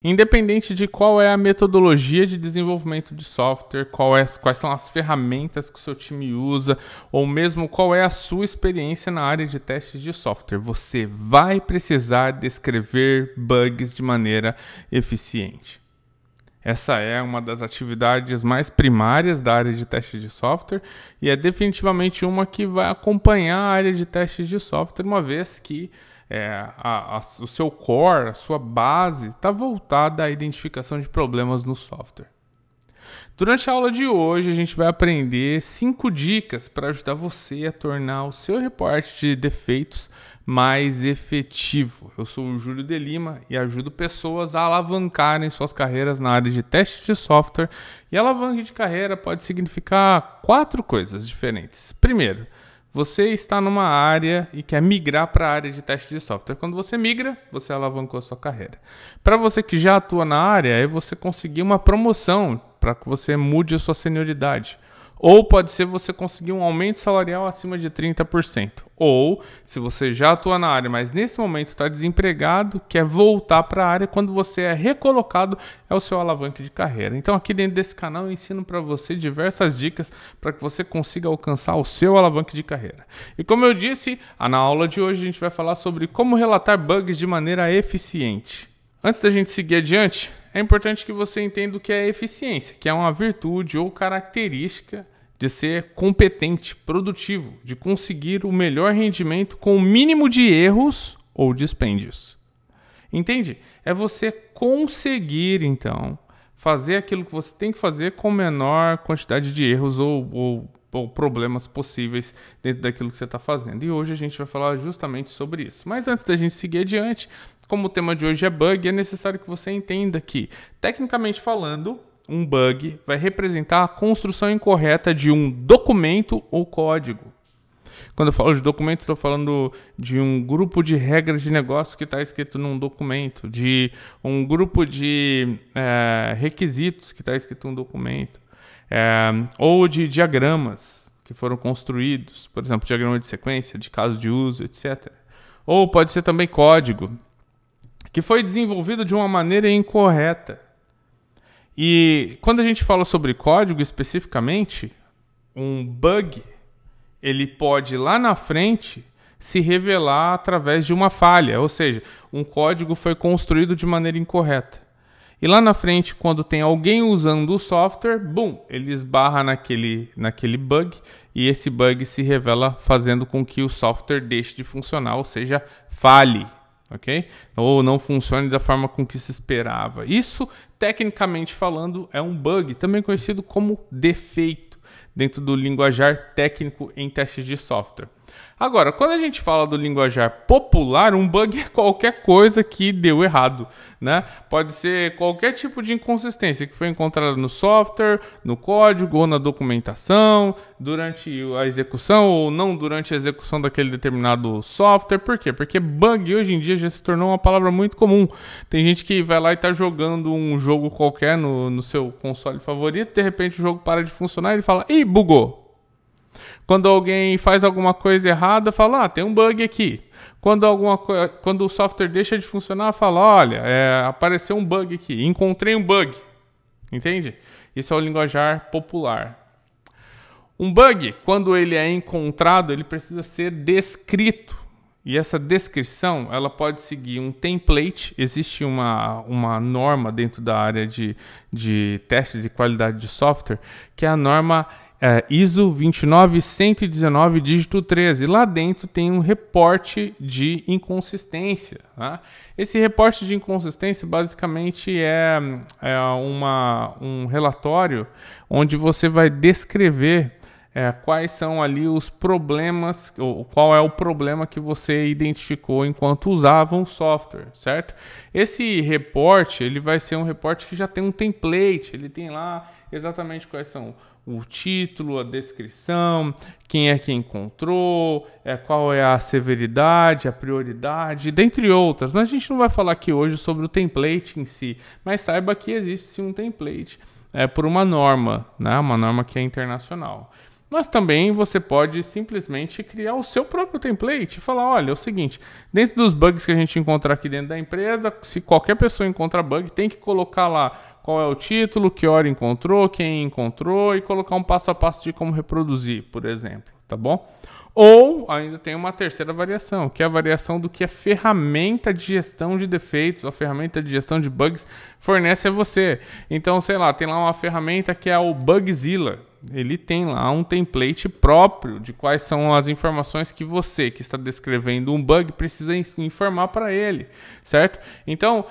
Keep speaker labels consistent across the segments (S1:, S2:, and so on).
S1: Independente de qual é a metodologia de desenvolvimento de software, quais são as ferramentas que o seu time usa, ou mesmo qual é a sua experiência na área de testes de software, você vai precisar descrever bugs de maneira eficiente. Essa é uma das atividades mais primárias da área de testes de software e é definitivamente uma que vai acompanhar a área de testes de software, uma vez que o seu core, a sua base, está voltada à identificação de problemas no software. Durante a aula de hoje, a gente vai aprender 5 dicas para ajudar você a tornar o seu reporte de defeitos mais efetivo. Eu sou o Júlio de Lima e ajudo pessoas a alavancarem suas carreiras na área de testes de software. E alavanque de carreira pode significar 4 coisas diferentes. Primeiro, você está numa área e quer migrar para a área de teste de software. Quando você migra, você alavancou a sua carreira. Para você que já atua na área, é você conseguir uma promoção para que você mude a sua senioridade. Ou pode ser você conseguir um aumento salarial acima de 30%. Ou, se você já atua na área, mas nesse momento está desempregado, quer voltar para a área, quando você é recolocado, é o seu alavanque de carreira. Então aqui dentro desse canal eu ensino para você diversas dicas para que você consiga alcançar o seu alavanque de carreira. E como eu disse, na aula de hoje a gente vai falar sobre como relatar bugs de maneira eficiente. Antes da gente seguir adiante, é importante que você entenda o que é eficiência, que é uma virtude ou característica de ser competente, produtivo, de conseguir o melhor rendimento com o mínimo de erros ou dispêndios. Entende? É você conseguir, então, fazer aquilo que você tem que fazer com menor quantidade de erros ou problemas possíveis dentro daquilo que você está fazendo. E hoje a gente vai falar justamente sobre isso. Mas antes da gente seguir adiante, como o tema de hoje é bug, é necessário que você entenda que, tecnicamente falando, um bug vai representar a construção incorreta de um documento ou código. Quando eu falo de documento, estou falando de um grupo de regras de negócio que está escrito num documento, de um grupo de requisitos que está escrito num documento, ou de diagramas que foram construídos, por exemplo, diagrama de sequência, de caso de uso, etc. Ou pode ser também código, que foi desenvolvido de uma maneira incorreta. E quando a gente fala sobre código especificamente, um bug, ele pode lá na frente se revelar através de uma falha, ou seja, um código foi construído de maneira incorreta. E lá na frente, quando tem alguém usando o software, boom, ele esbarra naquele bug e esse bug se revela fazendo com que o software deixe de funcionar, ou seja, falhe. Okay? Ou não funcione da forma com que se esperava. Isso, tecnicamente falando, é um bug, também conhecido como defeito, dentro do linguajar técnico em testes de software. Agora, quando a gente fala do linguajar popular, um bug é qualquer coisa que deu errado, né? Pode ser qualquer tipo de inconsistência que foi encontrada no software, no código ou na documentação, durante a execução ou não durante a execução daquele determinado software. Por quê? Porque bug hoje em dia já se tornou uma palavra muito comum. Tem gente que vai lá e está jogando um jogo qualquer no seu console favorito, de repente o jogo para de funcionar e ele fala, ih, bugou. Quando alguém faz alguma coisa errada, fala, tem um bug aqui. Quando o software deixa de funcionar, fala, olha, apareceu um bug aqui, encontrei um bug. Entende? Isso é o linguajar popular. Um bug, quando ele é encontrado, ele precisa ser descrito. E essa descrição, ela pode seguir um template. Existe uma norma dentro da área de testes e qualidade de software, que é a norma ISO 29119, dígito 13. Lá dentro tem um reporte de inconsistência. Tá? Esse reporte de inconsistência basicamente é um relatório onde você vai descrever quais são ali os problemas, ou qual é o problema que você identificou enquanto usava um software, certo? Esse reporte, ele vai ser um reporte que já tem um template, ele tem lá exatamente quais são o título, a descrição, quem é que encontrou, qual é a severidade, a prioridade, dentre outras. Mas a gente não vai falar aqui hoje sobre o template em si, mas saiba que existe sim um template por uma norma, né? Uma norma que é internacional. Mas também você pode simplesmente criar o seu próprio template e falar, olha, é o seguinte, dentro dos bugs que a gente encontrar aqui dentro da empresa, se qualquer pessoa encontrar bug, tem que colocar lá qual é o título, que hora encontrou, quem encontrou e colocar um passo a passo de como reproduzir, por exemplo, tá bom? Ou ainda tem uma terceira variação, que é a variação do que a ferramenta de gestão de defeitos, a ferramenta de gestão de bugs fornece a você. Então, sei lá, tem lá uma ferramenta que é o Bugzilla. Ele tem lá um template próprio de quais são as informações que você, que está descrevendo um bug, precisa informar para ele, certo? Então,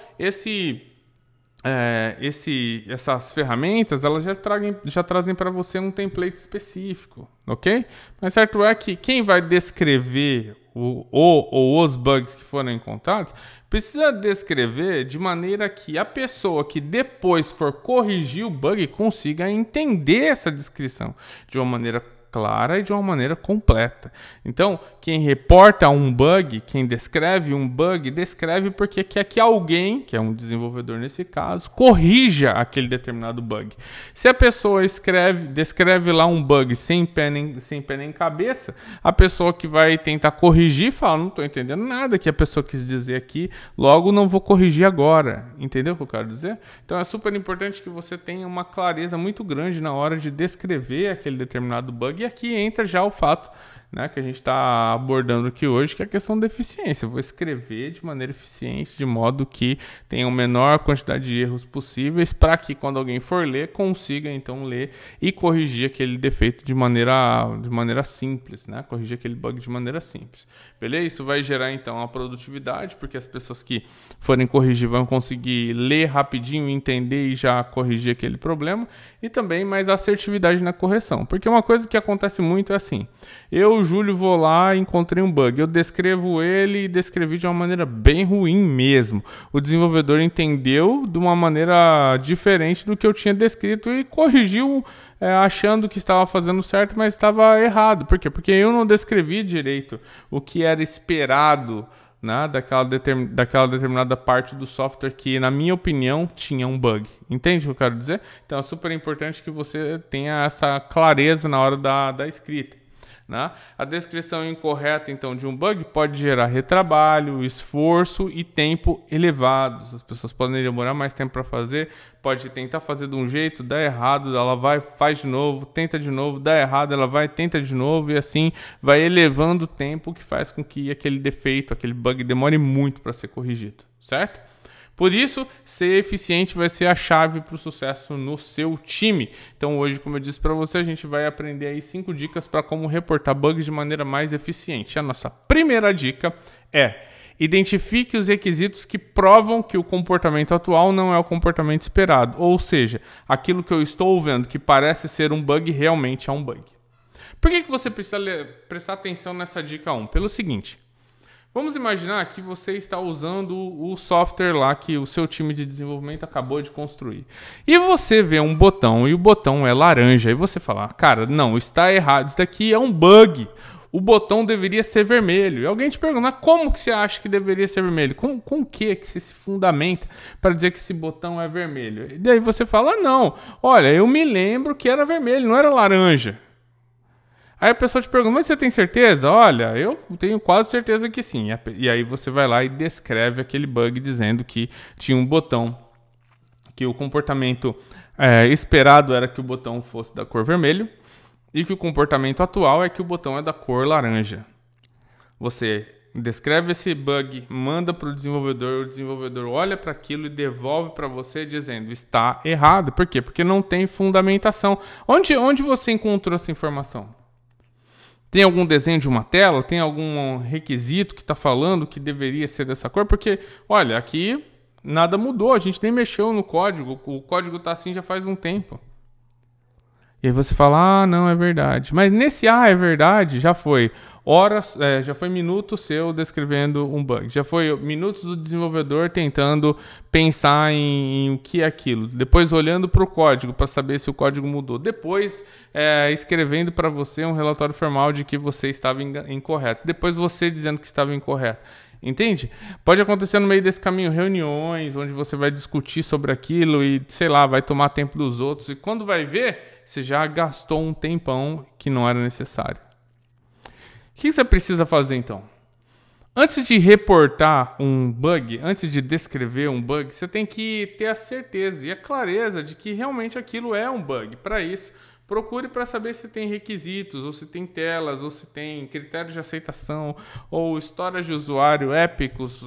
S1: essas ferramentas, elas já trazem para você um template específico, ok? Mas certo é que quem vai descrever ou os bugs que foram encontrados, precisa descrever de maneira que a pessoa que depois for corrigir o bug consiga entender essa descrição de uma maneira clara e de uma maneira completa. Então, quem reporta um bug, quem descreve um bug, descreve porque quer que alguém, que é um desenvolvedor nesse caso, corrija aquele determinado bug. Se a pessoa descreve lá um bug sem pé nem cabeça, a pessoa que vai tentar corrigir fala, não estou entendendo nada que a pessoa quis dizer aqui, logo não vou corrigir agora. Entendeu o que eu quero dizer? Então é super importante que você tenha uma clareza muito grande na hora de descrever aquele determinado bug. E aqui entra já o fato, né, que a gente está abordando aqui hoje, que é a questão da eficiência. Eu vou escrever de maneira eficiente, de modo que tenha a menor quantidade de erros possíveis, para que quando alguém for ler, consiga então ler e corrigir aquele defeito de maneira simples, né? Corrigir aquele bug de maneira simples. Beleza? Isso vai gerar então a produtividade, porque as pessoas que forem corrigir vão conseguir ler rapidinho, entender e já corrigir aquele problema, e também mais assertividade na correção. Porque uma coisa que acontece muito é assim: eu, Júlio, vou lá e encontrei um bug. Eu descrevo ele e descrevi de uma maneira bem ruim mesmo. O desenvolvedor entendeu de uma maneira diferente do que eu tinha descrito e corrigiu, achando que estava fazendo certo, mas estava errado. Por quê? Porque eu não descrevi direito o que era esperado, né, daquela determinada parte do software que, na minha opinião, tinha um bug. Entende o que eu quero dizer? Então é super importante que você tenha essa clareza na hora da escrita, né? A descrição incorreta então de um bug pode gerar retrabalho, esforço e tempo elevados. As pessoas podem demorar mais tempo para fazer, pode tentar fazer de um jeito, dá errado, ela vai, faz de novo, tenta de novo, dá errado, ela vai, tenta de novo, e assim vai elevando o tempo, que faz com que aquele defeito, aquele bug demore muito para ser corrigido, certo? Por isso, ser eficiente vai ser a chave para o sucesso no seu time. Então hoje, como eu disse para você, a gente vai aprender aí 5 dicas para como reportar bugs de maneira mais eficiente. A nossa primeira dica é: identifique os requisitos que provam que o comportamento atual não é o comportamento esperado. Ou seja, aquilo que eu estou vendo que parece ser um bug realmente é um bug. Por que você precisa prestar atenção nessa dica 1? Pelo seguinte: vamos imaginar que você está usando o software lá que o seu time de desenvolvimento acabou de construir. E você vê um botão e o botão é laranja. E você fala, cara, não, está errado, isso daqui é um bug. O botão deveria ser vermelho. E alguém te pergunta, como que você acha que deveria ser vermelho? Com o que você se fundamenta para dizer que esse botão é vermelho? E daí você fala, não, olha, eu me lembro que era vermelho, não era laranja. Aí a pessoa te pergunta, mas você tem certeza? Olha, eu tenho quase certeza que sim. E aí você vai lá e descreve aquele bug dizendo que tinha um botão, que o comportamento esperado era que o botão fosse da cor vermelho e que o comportamento atual é que o botão é da cor laranja. Você descreve esse bug, manda para o desenvolvedor olha para aquilo e devolve para você dizendo, está errado. Por quê? Porque não tem fundamentação. Onde você encontrou essa informação? Tem algum desenho de uma tela? Tem algum requisito que está falando que deveria ser dessa cor? Porque, olha, aqui nada mudou, a gente nem mexeu no código, o código está assim já faz um tempo. E aí você fala, não, é verdade. Mas nesse é verdade, já foi horas, já foi minutos seu descrevendo um bug. Já foi minutos do desenvolvedor tentando pensar em o que é aquilo. Depois olhando para o código para saber se o código mudou. Depois escrevendo para você um relatório formal de que você estava incorreto. Depois você dizendo que estava incorreto. Entende? Pode acontecer no meio desse caminho reuniões onde você vai discutir sobre aquilo e, sei lá, vai tomar tempo dos outros. E quando vai ver, você já gastou um tempão que não era necessário. O que você precisa fazer então? Antes de reportar um bug, antes de descrever um bug, você tem que ter a certeza e a clareza de que realmente aquilo é um bug. Para isso, procure para saber se tem requisitos, ou se tem telas, ou se tem critérios de aceitação, ou histórias de usuário épicos,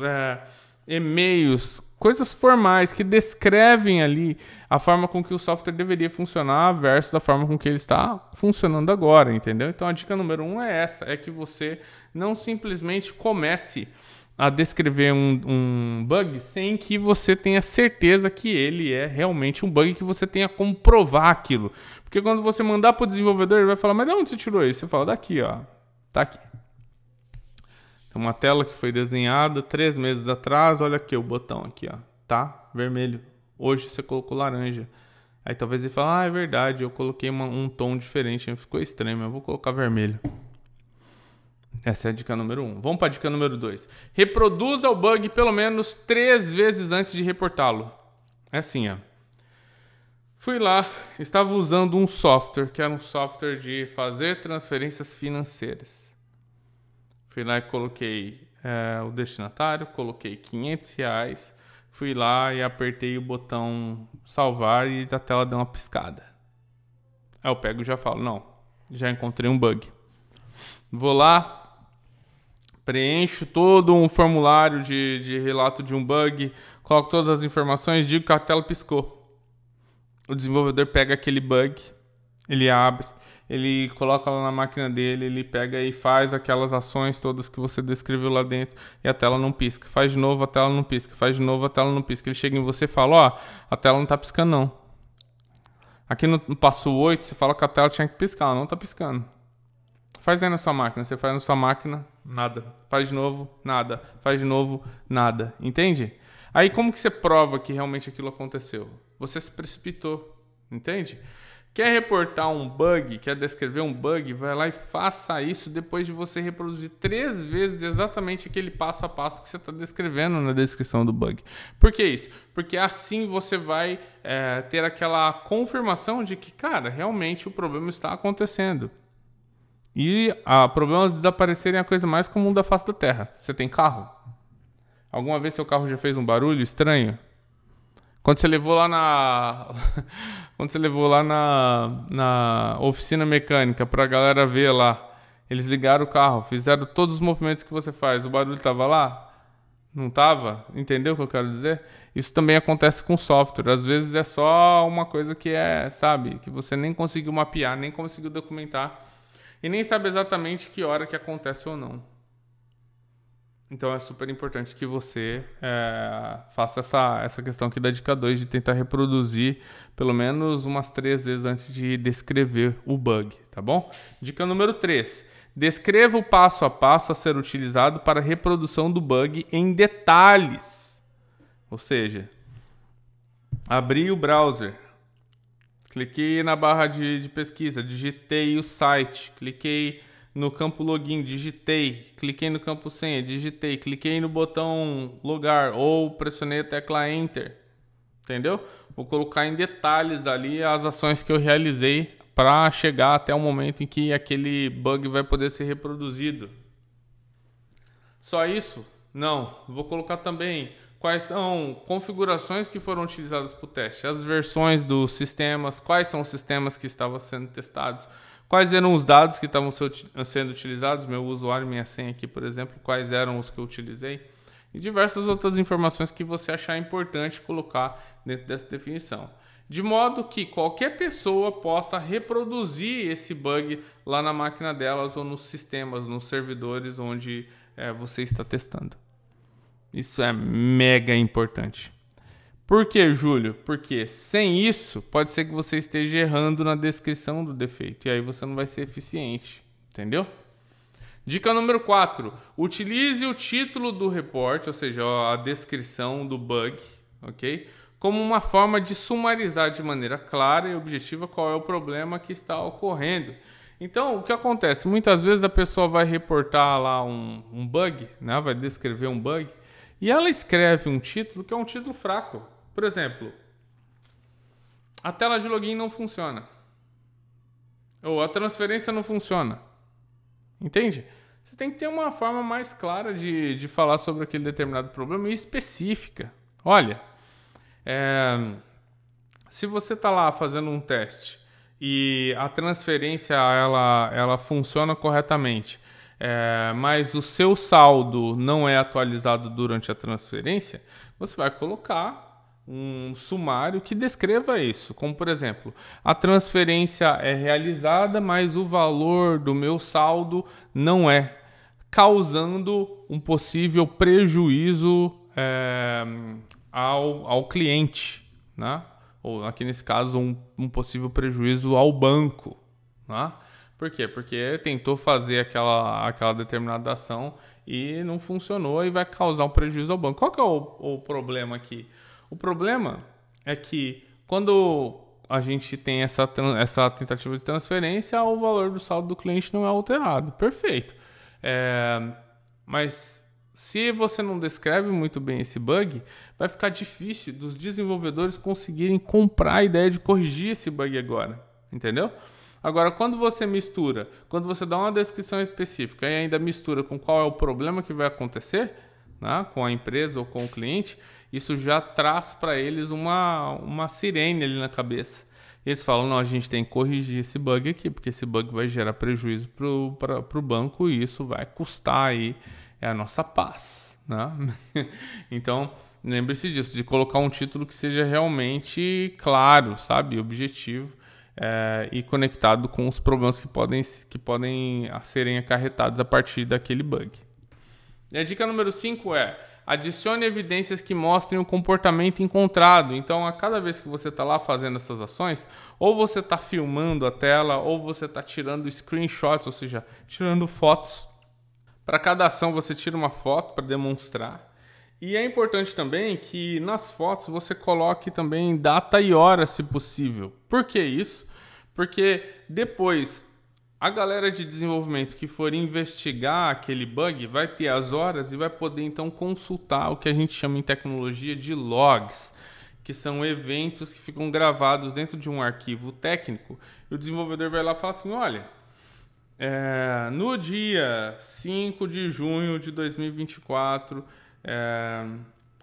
S1: e-mails, coisas formais que descrevem ali a forma com que o software deveria funcionar versus da forma com que ele está funcionando agora, entendeu? Então a dica número 1 é essa, é que você não simplesmente comece a descrever um bug sem que você tenha certeza que ele é realmente um bug, que você tenha como provar aquilo. Porque quando você mandar para o desenvolvedor, ele vai falar, mas de onde você tirou isso? Você fala, daqui, ó, tá aqui. Tem uma tela que foi desenhada 3 meses atrás, olha aqui o botão aqui, ó, tá vermelho. Hoje você colocou laranja. Aí talvez ele fale, é verdade, eu coloquei um tom diferente, ficou estranho, eu vou colocar vermelho. Essa é a dica número 1. Vamos para a dica número 2. Reproduza o bug pelo menos 3 vezes antes de reportá-lo. É assim, ó. Fui lá, estava usando um software, que era um software de fazer transferências financeiras. Fui lá e coloquei o destinatário, coloquei R$500, fui lá e apertei o botão salvar e a tela deu uma piscada. Aí eu pego e já falo, não, já encontrei um bug. Vou lá, preencho todo um formulário de relato de um bug, coloco todas as informações, digo que a tela piscou. O desenvolvedor pega aquele bug, ele abre, ele coloca lá na máquina dele, ele pega e faz aquelas ações todas que você descreveu lá dentro e a tela não pisca. Faz de novo, a tela não pisca. Faz de novo, a tela não pisca. Ele chega em você e fala, ó, a tela não tá piscando não. Aqui no passo 8, você fala que a tela tinha que piscar, ela não tá piscando. Faz aí na sua máquina. Você faz na sua máquina, nada. Faz de novo, nada. Faz de novo, nada. Entende? Aí como que você prova que realmente aquilo aconteceu? Você se precipitou. Entende? Quer reportar um bug, quer descrever um bug, vai lá e faça isso depois de você reproduzir 3 vezes exatamente aquele passo a passo que você está descrevendo na descrição do bug. Por que isso? Porque assim você vai ter aquela confirmação de que, cara, realmente o problema está acontecendo. E problemas desaparecerem é a coisa mais comum da face da Terra. Você tem carro? Alguma vez seu carro já fez um barulho estranho? Quando você levou lá na oficina mecânica pra galera ver lá, eles ligaram o carro, fizeram todos os movimentos que você faz, o barulho tava lá? Não tava? Entendeu o que eu quero dizer? Isso também acontece com software. Às vezes é só uma coisa que sabe, que você nem conseguiu mapear, nem conseguiu documentar e nem sabe exatamente que hora que acontece ou não. Então é super importante que você faça essa questão aqui da dica 2 de tentar reproduzir pelo menos umas 3 vezes antes de descrever o bug, tá bom? Dica número 3. Descreva o passo a passo a ser utilizado para a reprodução do bug em detalhes. Ou seja, abri o browser, cliquei na barra de pesquisa, digitei o site, cliquei no campo login, digitei, cliquei no campo senha, digitei, cliquei no botão logar ou pressionei a tecla enter, entendeu? Vou colocar em detalhes ali as ações que eu realizei para chegar até o momento em que aquele bug vai poder ser reproduzido. Só isso? Não. Vou colocar também quais são configurações que foram utilizadas para o teste, as versões dos sistemas, quais são os sistemas que estavam sendo testados, quais eram os dados que estavam sendo utilizados, meu usuário, minha senha aqui, por exemplo, quais eram os que eu utilizei, e diversas outras informações que você achar importante colocar dentro dessa definição. De modo que qualquer pessoa possa reproduzir esse bug lá na máquina delas ou nos sistemas, nos servidores onde você está testando. Isso é mega importante. Por que, Júlio? Porque sem isso, pode ser que você esteja errando na descrição do defeito. E aí você não vai ser eficiente. Entendeu? Dica número 4. Utilize o título do report, ou seja, a descrição do bug, ok? Como uma forma de sumarizar de maneira clara e objetiva qual é o problema que está ocorrendo. Então, o que acontece? Muitas vezes a pessoa vai reportar lá um bug, né? Vai descrever um bug, e ela escreve um título que é um título fraco. Por exemplo, a tela de login não funciona. Ou a transferência não funciona. Entende? Você tem que ter uma forma mais clara de falar sobre aquele determinado problema e específica. Olha, se você está lá fazendo um teste e a transferência ela funciona corretamente, mas o seu saldo não é atualizado durante a transferência, você vai colocar um sumário que descreva isso, como por exemplo, a transferência é realizada, mas o valor do meu saldo não é, causando um possível prejuízo ao cliente, né? Ou aqui nesse caso um possível prejuízo ao banco, né? Por quê? Porque tentou fazer aquela determinada ação e não funcionou e vai causar um prejuízo ao banco. Qual que é o problema aqui? O problema é que quando a gente tem essa tentativa de transferência, o valor do saldo do cliente não é alterado. Perfeito. Mas se você não descreve muito bem esse bug, vai ficar difícil dos desenvolvedores conseguirem comprar a ideia de corrigir esse bug agora. Entendeu? Agora, quando você mistura, quando você dá uma descrição específica e ainda mistura com qual é o problema que vai acontecer, né, com a empresa ou com o cliente, isso já traz para eles uma sirene ali na cabeça. Eles falam, não, a gente tem que corrigir esse bug aqui, porque esse bug vai gerar prejuízo para o banco e isso vai custar aí a nossa paz. Né? Então, lembre-se disso, de colocar um título que seja realmente claro, sabe, objetivo. E conectado com os problemas que podem serem acarretados a partir daquele bug. E a dica número 5 é: adicione evidências que mostrem o comportamento encontrado. Então, a cada vez que você está lá fazendo essas ações, ou você está filmando a tela, ou você está tirando screenshots, ou seja, tirando fotos. Para cada ação você tira uma foto para demonstrar. E é importante também que nas fotos você coloque também data e hora, se possível. Por que isso? Porque depois a galera de desenvolvimento que for investigar aquele bug vai ter as horas e vai poder então consultar o que a gente chama em tecnologia de logs, que são eventos que ficam gravados dentro de um arquivo técnico. E o desenvolvedor vai lá e fala assim, olha, no dia 5 de junho de 2024,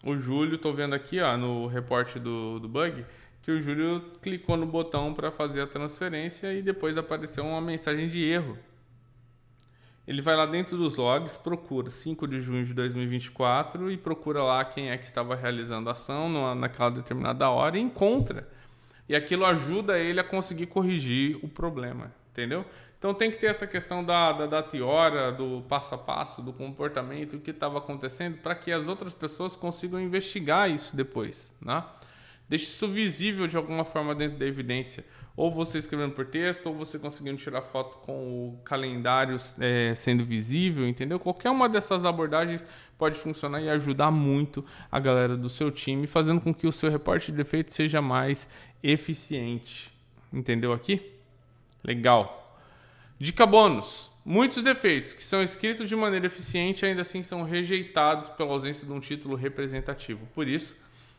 S1: o Júlio, estou vendo aqui no reporte do bug, que o Júlio clicou no botão para fazer a transferência e depois apareceu uma mensagem de erro. Ele vai lá dentro dos logs, procura 5 de junho de 2024 e procura lá quem é que estava realizando a ação naquela determinada hora e encontra. E aquilo ajuda ele a conseguir corrigir o problema, entendeu? Então tem que ter essa questão da data e hora, do passo a passo, do comportamento, o que estava acontecendo, para que as outras pessoas consigam investigar isso depois, né? Deixe isso visível de alguma forma dentro da evidência. Ou você escrevendo por texto, ou você conseguindo tirar foto com o calendário sendo visível, entendeu? Qualquer uma dessas abordagens pode funcionar e ajudar muito a galera do seu time, fazendo com que o seu reporte de defeito seja mais eficiente. Entendeu aqui? Legal. Dica bônus. Muitos defeitos que são escritos de maneira eficiente ainda assim são rejeitados pela ausência de um título representativo. Por isso,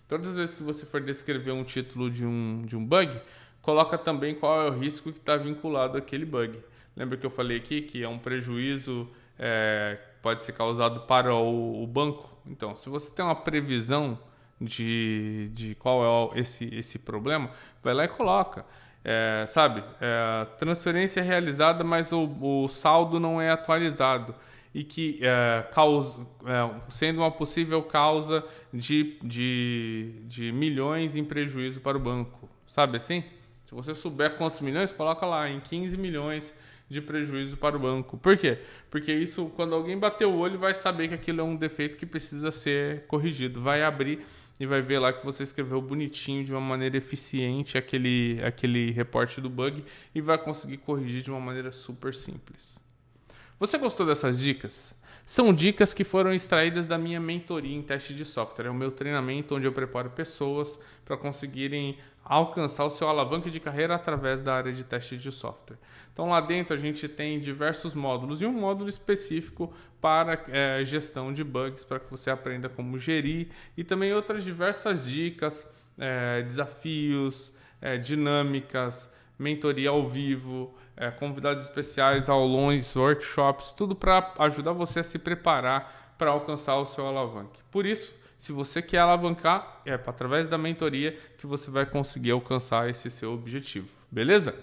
S1: todas as vezes que você for descrever um título de um bug, coloca também qual é o risco que está vinculado àquele bug. Lembra que eu falei aqui que é um prejuízo pode ser causado para o banco? Então, se você tem uma previsão de qual é esse problema, vai lá e coloca. Transferência realizada, mas o saldo não é atualizado. E que sendo uma possível causa de milhões em prejuízo para o banco. Sabe assim? Se você souber quantos milhões, coloca lá em 15 milhões de prejuízo para o banco. Por quê? Porque isso, quando alguém bater o olho, vai saber que aquilo é um defeito que precisa ser corrigido. Vai abrir e vai ver lá que você escreveu bonitinho, de uma maneira eficiente, aquele reporte do bug e vai conseguir corrigir de uma maneira super simples. Você gostou dessas dicas? São dicas que foram extraídas da minha mentoria em teste de software. É o meu treinamento onde eu preparo pessoas para conseguirem alcançar o seu alavanque de carreira através da área de teste de software. Então lá dentro a gente tem diversos módulos e um módulo específico para gestão de bugs, para que você aprenda como gerir e também outras diversas dicas, desafios, dinâmicas, mentoria ao vivo, convidados especiais, aulões, workshops, tudo para ajudar você a se preparar para alcançar o seu alavanque. Por isso, se você quer alavancar, é através da mentoria que você vai conseguir alcançar esse seu objetivo, beleza?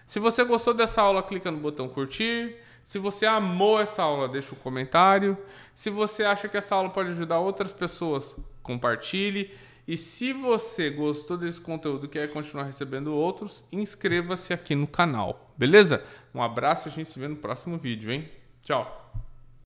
S1: Se você gostou dessa aula, clica no botão curtir. Se você amou essa aula, deixa um comentário. Se você acha que essa aula pode ajudar outras pessoas, compartilhe. E se você gostou desse conteúdo e quer continuar recebendo outros, inscreva-se aqui no canal, beleza? Um abraço e a gente se vê no próximo vídeo, hein? Tchau!